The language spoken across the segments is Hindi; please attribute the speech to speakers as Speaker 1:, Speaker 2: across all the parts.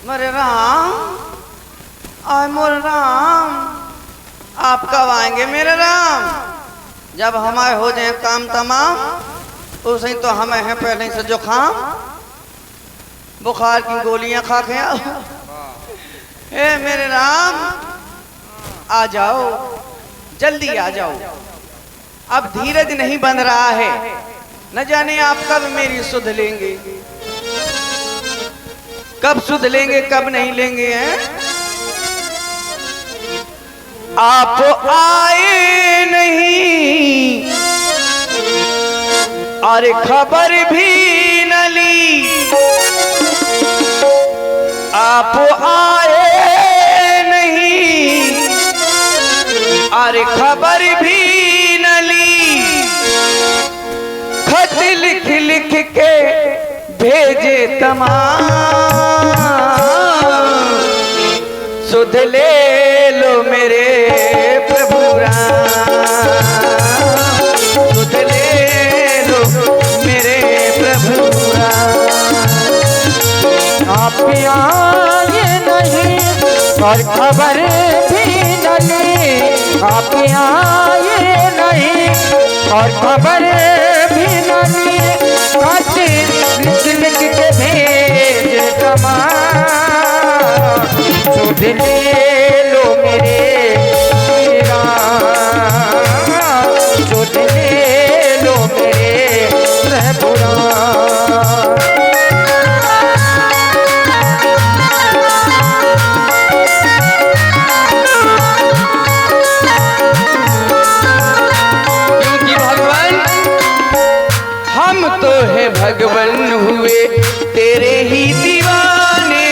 Speaker 1: मोरे राम, आय मोरे राम, आप कब आएंगे मेरे राम? जब हमारे हो जाए काम तमाम, उसे तो हमें है पहले से जुकाम, बुखार की गोलियां खा के आओ। हे मेरे राम, आ जाओ, जल्दी आ जाओ। अब धीरज नहीं बन रहा है, न जाने आप कब मेरी सुध लेंगे, कब सुध लेंगे कब नहीं लेंगे हैं? आप आए नहीं, अरे खबर भी न ली। आप आए नहीं, अरे खबर भी न ली। खत लिख लिख के भेजे तमाम, सुध ले लो मेरे प्रभु राम, सुध ले लो मेरे प्रभु राम।
Speaker 2: आप आए नहीं और खबर भी न ली, आप आए नहीं और खबर भी न ली। लिख लिख के भेज तमाम, सुध ले लो मेरे राम, सुध ले लो मेरे प्रभु राम।
Speaker 1: भगवान हुए तेरे ही दीवाने,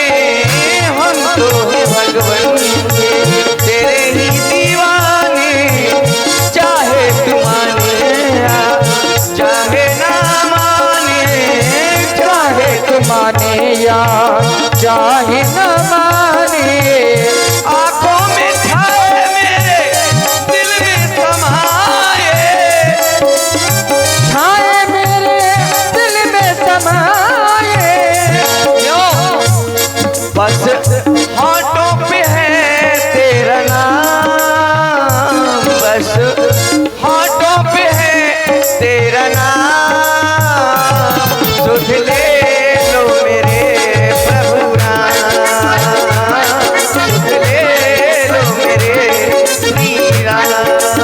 Speaker 1: हम तो है भगवान हुए तेरे ही दीवाने। चाहे तू माने चाहे ना माने,
Speaker 2: चाहे तू माने या चाहे न माने।
Speaker 1: आंखों में छाए मेरे दिल में समाए,
Speaker 2: छाए मेरे दिल में समाए।
Speaker 1: बस होठों पे है तेरा नाम, बस होठों पे है तेरा नाम। सुध ले लो मेरे प्रभु राम, सुध ले लो मेरे श्री राम।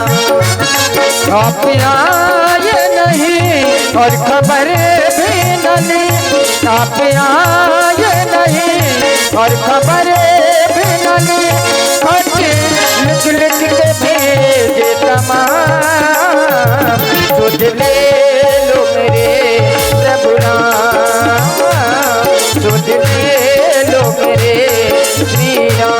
Speaker 2: आप आए नहीं और खबर भी न ली, आप आए नहीं और खबर भी न ली। खत लिख लिख के भेजे तमाम, सुध ले लो मेरे प्रभु राम, सुध ले लो मेरे श्री राम।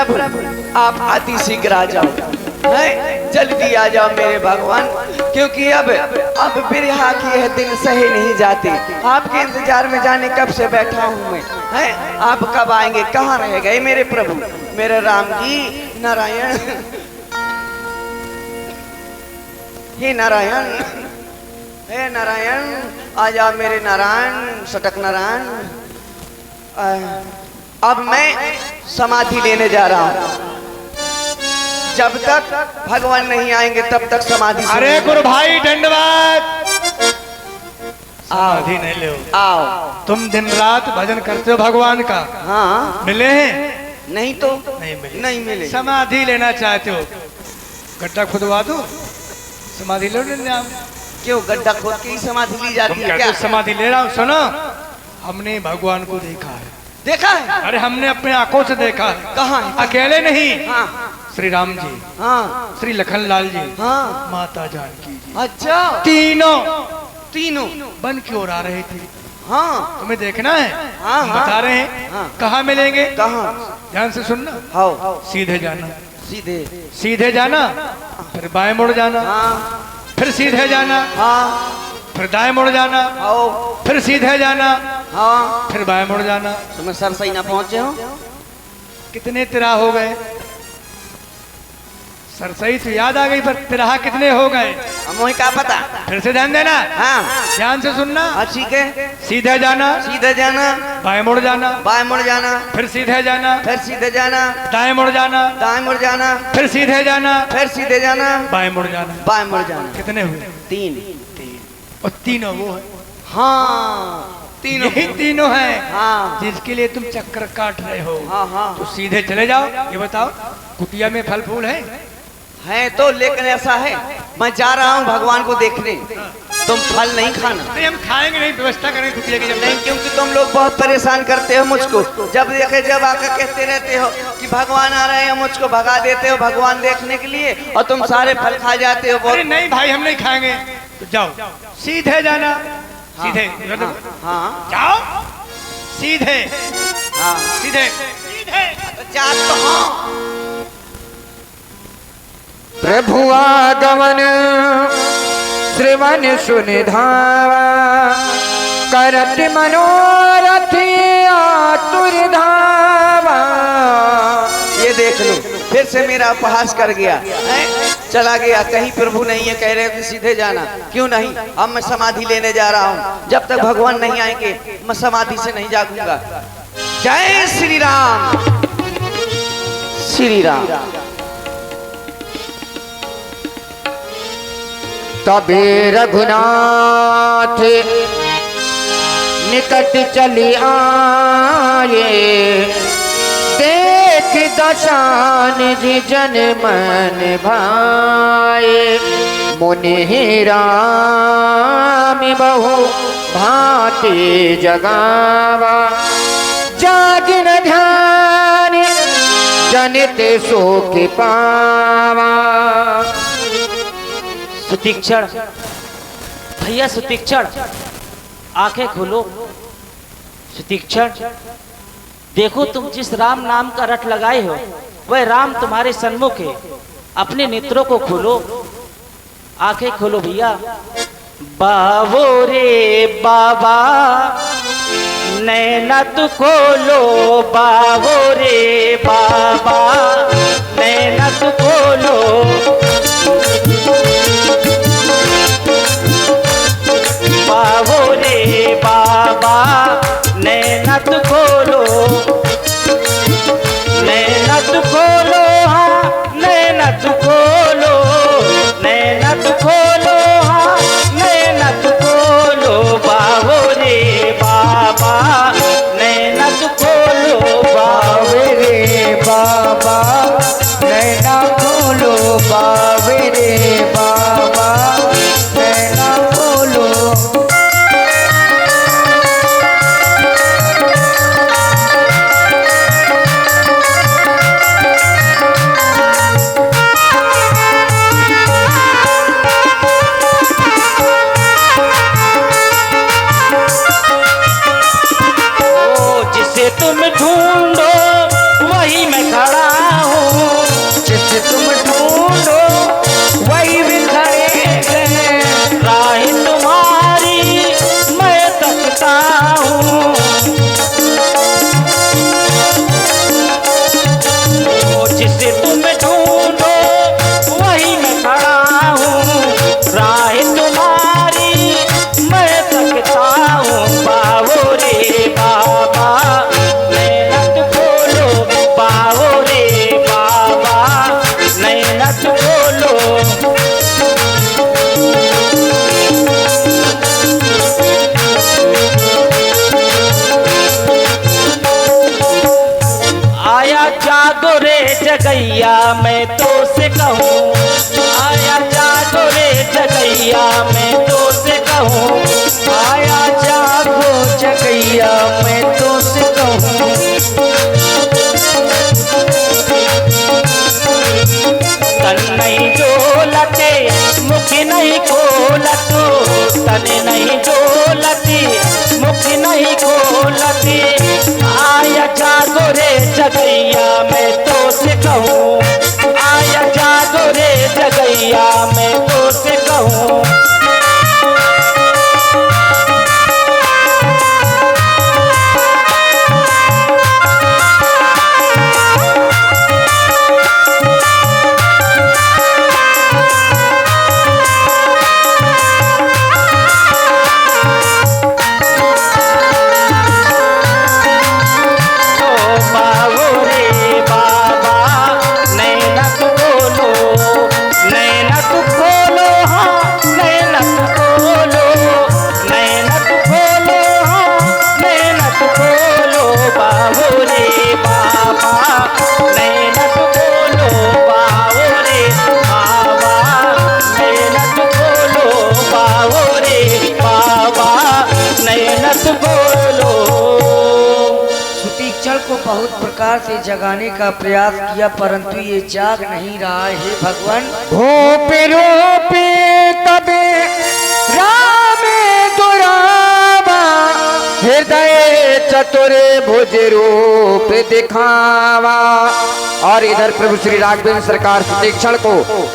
Speaker 1: प्रभु आप अति शीघ्र आ जाओ, है जल्दी आ जाओ मेरे भगवान, क्योंकि अब बिरहा की यह दिन सहे नहीं जाते। आपके इंतजार में जाने कब से बैठा हूँ मैं, है आप कब आएंगे, कहाँ रह गए मेरे प्रभु, मेरे राम जी। नारायण हे नारायण, हे नारायण आ जाओ मेरे नारायण, सटक नारायण। अब मैं समाधि लेने जा रहा हूँ, जब तक भगवान नहीं आएंगे तब तक समाधि।
Speaker 3: अरे गुरु भाई दंडवत, समाधि नहीं ले
Speaker 1: आओ।
Speaker 3: तुम दिन रात भजन करते हो भगवान का।
Speaker 1: हाँ
Speaker 3: मिले हैं?
Speaker 1: नहीं तो
Speaker 3: नहीं मिले।
Speaker 1: नहीं मिले।
Speaker 3: समाधि लेना चाहते हो, गड्ढा खुदवा दो, समाधि लो।
Speaker 1: क्यों गड्ढा खोद के ही समाधि ली जाती है क्या?
Speaker 3: समाधि ले रहा हूँ, सुनो, हमने भगवान को देखा है।
Speaker 1: देखा है?
Speaker 3: अरे हमने अपने आंखों से देखा है।
Speaker 1: कहाँ?
Speaker 3: अकेले नहीं।
Speaker 1: हाँ।
Speaker 3: श्री राम जी,
Speaker 1: हाँ।
Speaker 3: श्री लखनलाल जी,
Speaker 1: हाँ।
Speaker 3: माता जानकी जी,
Speaker 1: अच्छा तीनों
Speaker 3: बन की ओर आ रहे थे।
Speaker 1: हाँ
Speaker 3: तुम्हें देखना है?
Speaker 1: हाँ,
Speaker 3: हम
Speaker 1: हाँ।
Speaker 3: बता रहे हैं।
Speaker 1: हाँ।
Speaker 3: कहाँ मिलेंगे?
Speaker 1: कहाँ?
Speaker 3: ध्यान से सुनना।
Speaker 1: हाँ
Speaker 3: सीधे जाना,
Speaker 1: सीधे
Speaker 3: जाना, फिर बाएं मुड़ जाना।
Speaker 1: हाँ।
Speaker 3: फिर सीधे जाना।
Speaker 1: हाँ।
Speaker 3: फिर दाएं मुड़ जाना।
Speaker 1: आओ।
Speaker 3: फिर सीधे जाना।
Speaker 1: हाँ।
Speaker 3: फिर बाएं मुड़ जाना।
Speaker 1: तुम्हें सरसई ना पहुंचे हो?
Speaker 3: कितने तिराह हो गए? सरसई तो याद आ गई, पर तिराह कितने हो गए?
Speaker 1: हमें क्या पता।
Speaker 3: फिर से ध्यान देना।
Speaker 1: हाँ
Speaker 3: ध्यान से सुनना।
Speaker 1: हाँ ठीक है।
Speaker 3: सीधे जाना,
Speaker 1: सीधे जाना,
Speaker 3: बाएं मुड़ जाना,
Speaker 1: बाएं मुड़ जाना,
Speaker 3: फिर सीधे जाना,
Speaker 1: फिर सीधे जाना,
Speaker 3: दाएं मुड़ जाना,
Speaker 1: दाएं मुड़ जाना,
Speaker 3: फिर सीधे जाना,
Speaker 1: फिर सीधे जाना,
Speaker 3: बाएं मुड़ जाना।
Speaker 1: बाएं मुड़ जाना।
Speaker 3: कितने हुए?
Speaker 1: तीन।
Speaker 3: और तीनों वो है।
Speaker 1: हाँ तीनों
Speaker 3: यही तीनों हैं।
Speaker 1: हाँ
Speaker 3: जिसके लिए तुम चक्कर काट रहे हो।
Speaker 1: हाँ हाँ
Speaker 3: तो सीधे चले जाओ। ये बताओ, कुटिया में फल फूल है?
Speaker 1: तो लेकिन ऐसा है, मैं जा रहा हूँ भगवान को देखने, तुम फल नहीं खाना।
Speaker 3: नहीं, हम खाएंगे नहीं, व्यवस्था करेंगे कुटिया की।
Speaker 1: नहीं, क्योंकि तुम लोग बहुत परेशान करते हो मुझको, जब देखे जब आकर कहते रहते हो कि भगवान आ रहे हैं, मुझको भगा देते हो भगवान देखने के लिए, और तुम सारे फल खा जाते हो।
Speaker 3: अरे नहीं भाई, हम नहीं खाएंगे। तो जाओ, सीधे जाना। सीधे।
Speaker 1: हाँ
Speaker 3: जाओ सीधे।
Speaker 1: हाँ
Speaker 3: सीधे सीधे।
Speaker 1: जा तो हाँ।
Speaker 2: प्रभु आगमन श्रवण सुनिधावा, करत मनोरथ आतुर धावा।
Speaker 1: ये देख लो, फिर से मेरा उपहास कर गया है? चला गया, कहीं प्रभु नहीं है, कह रहे थे सीधे जाना। क्यों नहीं? अब मैं समाधि लेने जा रहा हूँ, जब तक भगवान नहीं आएंगे मैं समाधि से नहीं जागूंगा। जय श्री राम, श्री राम।
Speaker 2: तबे रघुनाथ निकट चली आए, देख दशानिधि जन मन भाए। मुनि राम बहु भांति जगावा, जागिन ध्यान जनित सुख पावा।
Speaker 4: सुतीक्षण भैया, सुतीक्षण आंखें खोलो। सुतीक्षण देखो, तुम जिस राम नाम का रट लगाए हो वह राम तुम्हारे सन्मुख है। अपने नेत्रों को खोलो, आंखें खोलो भैया। बाबो रे बाबा नैना तू खोलो, बाबो रे बाबा नैना तू खोलो। बाबो रे बाबा नैना तू खोलो, नैना तू खोलो, हाँ नैना तू खोलो, नैना तू खोलो, हाँ नैना तू खोलो। बाबो रे बाबा नैना तू खोलो,
Speaker 2: बाबे रे बाबा नैना खोलो, बाबे रे बाबा नैना खोलो।
Speaker 4: जिसे तुम ढूंढो वही मैं खड़ा
Speaker 2: जिसे तुम ढूंढो वही बिखरे गए।
Speaker 4: राह तुम्हारी मैं तकता हूँ, जिसे तुम ढूंढो वही मैं खड़ा हूँ। राह तुम्हारी मैं तकता हूँ। बाबो रे बाबा नैनत खोलो, बाबो रे बाबा नैनत खोलो। आया जागो रे जगैया मैं तो से कहूँ, आया जागो रे जगैया मैं तो से कहूँ।
Speaker 2: आया जागो जगैया मैं तो से कहूँ।
Speaker 4: तन नहीं डोलते मुख नहीं खोलतो, तन नहीं डोलती मुख नहीं खोलती। आया जागो रे जगैया मैं तो से कहूँ, आया जागो रे जगैया मैं तो से कहूँ। बाबो रे बाबा नैनत खोलो, नैनत खोलो, हाँ नैनत खोलो, नैनत खोलो, हाँ नैनत खोलो। बाबो रे बाबा नैनत खोलो, बाबो रे बाबा नैनत खोलो, बाबो रे बाबा नैनत खोलो।
Speaker 2: सुतीक्षण को बहुत प्रकार से जगाने का प्रयास किया परंतु ये जाग नहीं रहा है। भगवान भूपे रूपे तबे राम दुरावा, हृदय चतुरे भुज रूप दिखावा। और इधर प्रभु श्री राघवेंद्र सरकार सुतीक्षण को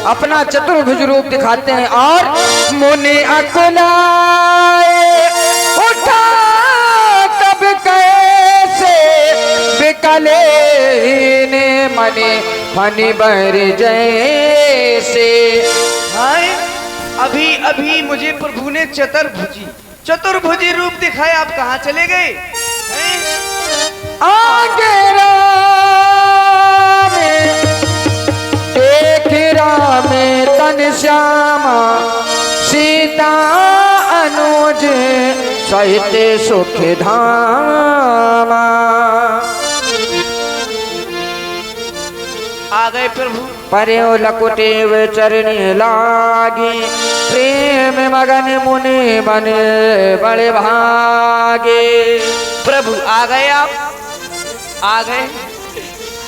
Speaker 2: अपना चतुर्भुज रूप दिखाते हैं और मुनि अकुलाए उठा तब कैसे बिकले ने मने फनी बर जैसे।
Speaker 1: हाय, अभी अभी मुझे प्रभु ने चतुर्भुजी रूप दिखाया, आप कहाँ चले गए हैं?
Speaker 2: आगे राम देख राम तन श्यामा, सीता अनुज सहित सुख धामा।
Speaker 1: आ गए प्रभु।
Speaker 2: पर्यो लकुटेव चरणी लागी, प्रेम मगन मुनि बने बड़े भागे।
Speaker 1: प्रभु आ गए, आप आ गए।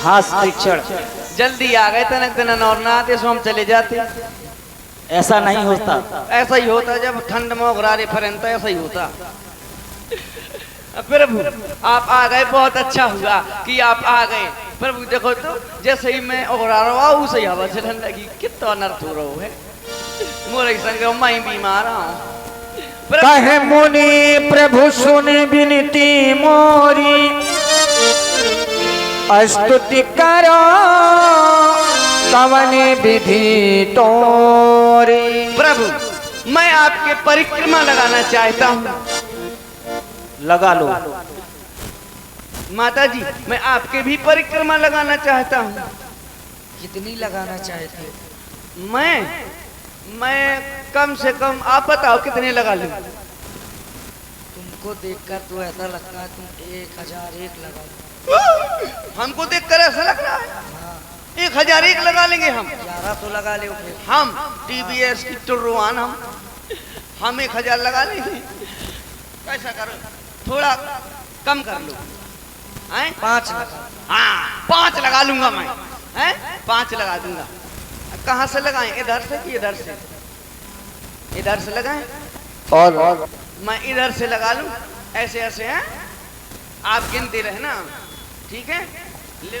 Speaker 4: हाँ सुतीक्षण,
Speaker 1: जल्दी आ गए, तनक दिन और ना आते सो हम चले जाते।
Speaker 4: ऐसा नहीं होता।
Speaker 1: ऐसा ही होता जब ठंड में घरारे फरनता, ऐसा ही होता। प्रभु आप आ गए, बहुत अच्छा हुआ कि आप आ गए। प्रभु देखो तो जैसे ही मैं ओघरा रहा हूँ उसे हवा चलन लगी, कितना अनर्थ हो रहा है। मोरे संग मैं बीमार हूँ।
Speaker 2: कहे मुनि प्रभु सुन विनती मोरी, स्तुति करो कवन विधि तोरी।
Speaker 1: प्रभु मैं आपके परिक्रमा लगाना चाहता हूँ।
Speaker 4: लगा लो।
Speaker 1: माता जी मैं आपके भी परिक्रमा लगाना चाहता हूँ।
Speaker 2: कितनी लगाना चाहते हो?
Speaker 1: मैं कम से कम आप बताओ कितने लगा लूं?
Speaker 2: तुमको देखकर तो ऐसा लगता है तुम 1001 लगा लो।
Speaker 1: हमको देखकर ऐसा लग रहा है 1001 लगा लेंगे हम।
Speaker 2: 11 तो लगा ले फिर।
Speaker 1: हम TBS की टुर्रुआन हम 1000 लगा लेंगे। कैसा करो, थोड़ा कम कर लो।
Speaker 2: 5 लगा।
Speaker 1: हाँ 5 लगा लूंगा मैं। 5 लगा दूंगा। कहाँ से लगाएं, इधर से कि इधर से? इधर से लगाएं
Speaker 2: और
Speaker 1: मैं इधर से लगा लूं, ऐसे ऐसे हैं, आप गिनते रहना, ठीक है? ले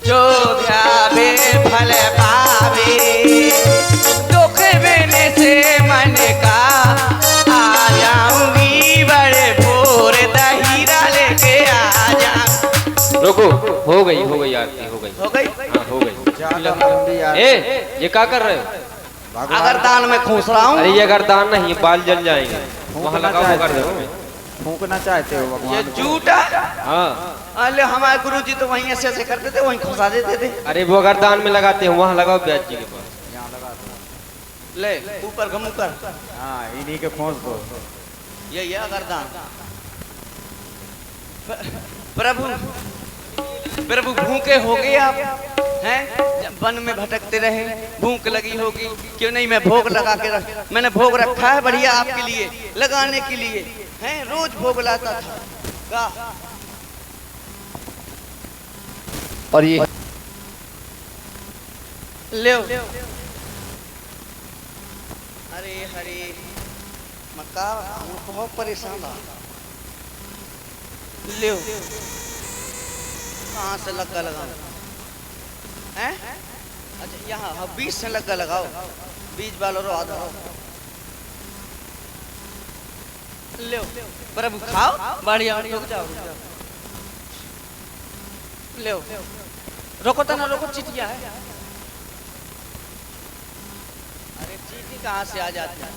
Speaker 1: जो ध्यावे फल पावे, दुख बिने से मन का आ जाऊंगी, बड़े भोर दहीरा लेके आ जाऊं।
Speaker 5: रुको, हो गई आरती, हो गई। हाँ, हो गई। ये क्या कर रहे हो?
Speaker 1: अगर दान में खूस रहा हूँ।
Speaker 5: अरे ये अगर दान नहीं, बाल जल जाएंगे, वहाँ लगाओ कर दो।
Speaker 2: फूंकना चाहते हो
Speaker 1: ये झूठा।
Speaker 5: हाँ,
Speaker 1: अरे हमारे गुरुजी तो वहीं ऐसे करते थे, वहीं खुशा देते थे।
Speaker 5: अरे वो अगर दान में लगाते हैं, वहाँ लगाओ ब्याज जी के पास।
Speaker 1: ले ऊपर घमुकर,
Speaker 2: हाँ इन्हीं के खोस दो।
Speaker 1: यही है अगर दान। प्रभु प्रभु भूखे हो गए आप हैं, वन में भटकते रहे, भूख लगी होगी, क्यों नहीं मैं भोग लगा के मैंने भोग रखा है बढ़िया आपके लिए, लगाने के लिए हैं, रोज भोग लाता था का।
Speaker 5: और ये
Speaker 1: ले अरे हरे मक्का, बहुत परेशान था। ले कहाँ से लगा लगाओ हैं? अच्छा यहाँ, हाँ, बीज से लगा लगाओ, बीज वालों रो आधा ले प्रभु खाओ बढ़िया। रुक जाओ ले रोको तो ना रोको, चिटिया है। अरे चीटी कहाँ से आ जाती है?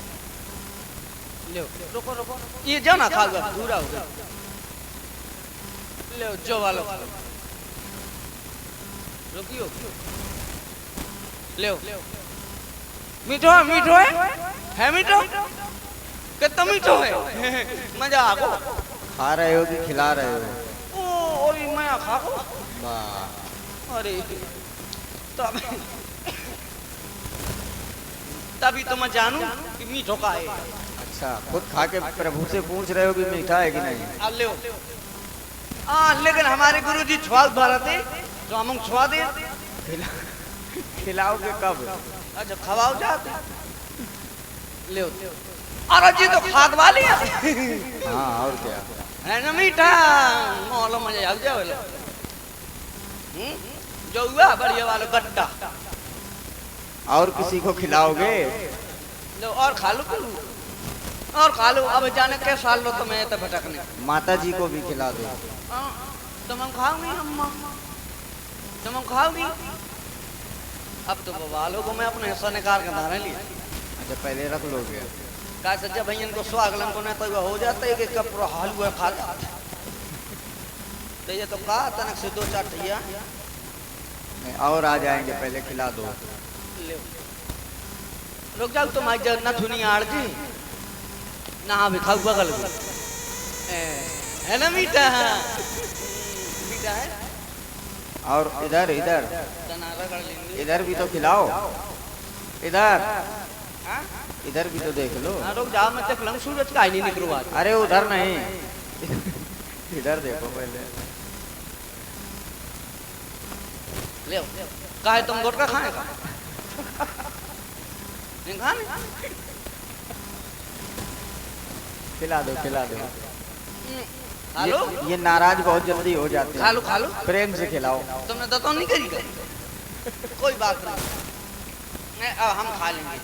Speaker 1: ले रोको रोको, ये जाओ ना खाओ, पूरा हो गया। ले जो वालो रुकियो, ले मीठो है, मीठो है मीठो, कितना मीठो है। मजा आगो।
Speaker 2: खा रहे हो कि खिला रहे हो?
Speaker 1: ओ और मैं खाओ।
Speaker 2: वाह,
Speaker 1: अरे तभी तो मैं जानू कि मीठो का है।
Speaker 2: अच्छा, खुद खा के प्रभु से पूछ रहे हो कि मीठा है कि नहीं?
Speaker 1: ले लेकिन हमारे गुरुजी छुआ भरा थे, तो हम छुआ दे।
Speaker 2: खिलाओगे कब?
Speaker 1: अच्छा खवाओ जाते ले। अरे जी तो खाद वाली है।
Speaker 2: हाँ और क्या
Speaker 1: है ना मीठा, मोलो मजा आ जाए। जो हुआ बढ़िया वाला गड्ढा।
Speaker 2: और किसी को खिलाओगे?
Speaker 1: लो और खा लो, और खा लो। अब जाने के साल लो तो मैं तो भटकने।
Speaker 2: माता जी को भी खिला दो।
Speaker 1: तुम हम खाओगी, तुम हम खाओगी। अब तो बवालों को मैं अपने हिस्सा निकाल के धारे लिया।
Speaker 2: अच्छा पहले रख लोगे?
Speaker 1: का सच्चा भैया को स्वागलम को नहीं तो हो जाता है कि कब पूरा हलवा खा जाता। तो ये तो कहा तनक से 2-4 ठिया
Speaker 2: और आ जाएंगे, पहले खिला दो।
Speaker 1: ले रुक जाओ, तुम आज जगन्नाथ हुनी आड़ जी ना भी खाऊ बगल में है ना मीठा। मीठा है।
Speaker 2: और इधर इधर
Speaker 1: तना रगड़ लेंगे।
Speaker 2: इधर भी तो खिलाओ, इधर
Speaker 1: हाँ?
Speaker 2: इधर भी तो देख लो।
Speaker 1: रुक जाओ, मैं तक लंग सूरज का ही नहीं निकलू आज।
Speaker 2: अरे उधर नहीं, इधर देखो पहले।
Speaker 1: ले काहे तुम गोटका खाएगा? नहीं खाने?
Speaker 2: खिला दो खिला दो।
Speaker 1: खा लो।
Speaker 2: ये नाराज बहुत जल्दी हो जाते हैं।
Speaker 1: खा लो।
Speaker 2: प्रेम से खिलाओ।
Speaker 1: तुमने तो नहीं करी कभी? कोई बात नहीं, अब हम खा लेंगे।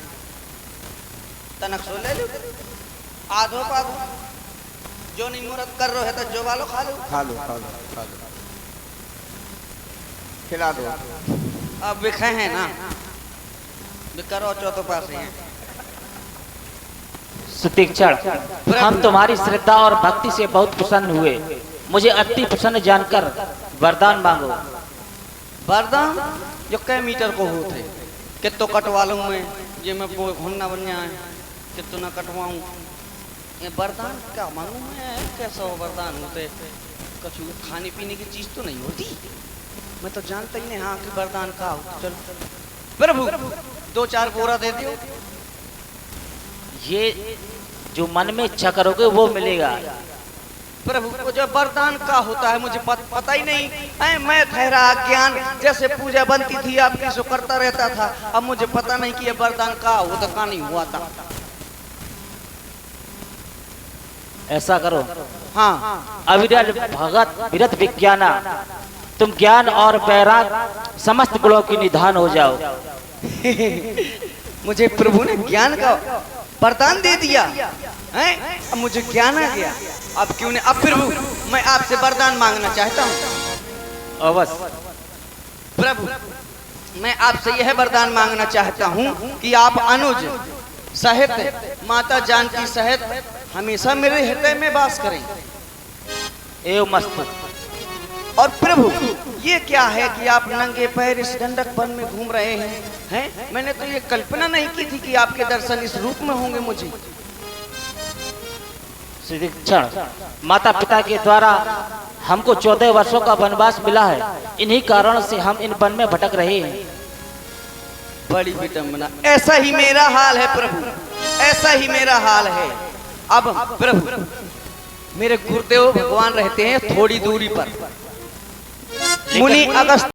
Speaker 1: तनक सो ले लो, आधो पाधो जो नहीं मुहूर्त कर रहे है तो जो वालो खा लो।
Speaker 2: खा लो खा लो खा लो, खिला दो।
Speaker 1: अब बिखे हैं ना, बिकरो चौथो पास हैं।
Speaker 4: सुतीक्षण, हम तुम्हारी श्रद्धा और भक्ति से बहुत प्रसन्न हुए। मुझे अति प्रसन्न जानकर वरदान मांगो।
Speaker 1: वरदान जो कई मीटर को होते कितो कटवा लूँ मैं, ये मैं वो घूमना बन जाए कितो ना कटवाऊँ। ये वरदान क्या मांगू मैं? कैसा वरदान होते? कुछ खाने पीने की चीज तो नहीं होती, मैं तो जानता ही नहीं। हाँ कि वरदान का हो। चल प्रभु 2-4 बोरा दे दियो।
Speaker 4: ये जो मन में इच्छा करोगे वो मिलेगा।
Speaker 1: प्रभु को जो वरदान का होता है मुझे पता ही नहीं है। मैं ठहरा ज्ञान जैसे पूजा बनती थी आपकी सो करता रहता था। अब मुझे पता नहीं कि ये वरदान का होता का नहीं हुआ था।
Speaker 4: ऐसा करो,
Speaker 1: हाँ
Speaker 4: अविरल भगत विरत विज्ञाना तुम ज्ञान और वैराग समस्त गुणों की निधान हो जाओ।
Speaker 1: मुझे प्रभु ने ज्ञान का वरदान दे दिया हैं? अब मुझे ज्ञान आ गया। अब क्यों नहीं? अब प्रभु मैं आपसे वरदान मांगना चाहता हूँ।
Speaker 4: अवश्य
Speaker 1: प्रभु मैं आपसे यह वरदान मांगना चाहता हूँ कि आप अनुज सहित माता जानकी सहित हमेशा मेरे हृदय में वास करें।
Speaker 4: एवं मस्त।
Speaker 1: और प्रभु ये क्या है कि आप नंगे पैर इस दंडक वन में घूम रहे हैं? मैंने तो ये कल्पना नहीं की थी कि आपके दर्शन इस रूप में होंगे मुझे।
Speaker 4: सुतीक्षण, माता पिता के द्वारा हमको 14 वर्षों का वनवास मिला है। इन्हीं कारण से हम इन वन में भटक रहे हैं।
Speaker 1: बड़ी विडंबना। ऐसा ही मेरा हाल है प्रभु, ऐसा ही मेरा हाल है। अब प्रभु मेरे गुरुदेव भगवान रहते हैं थोड़ी दूरी पर, मुनि अगस्त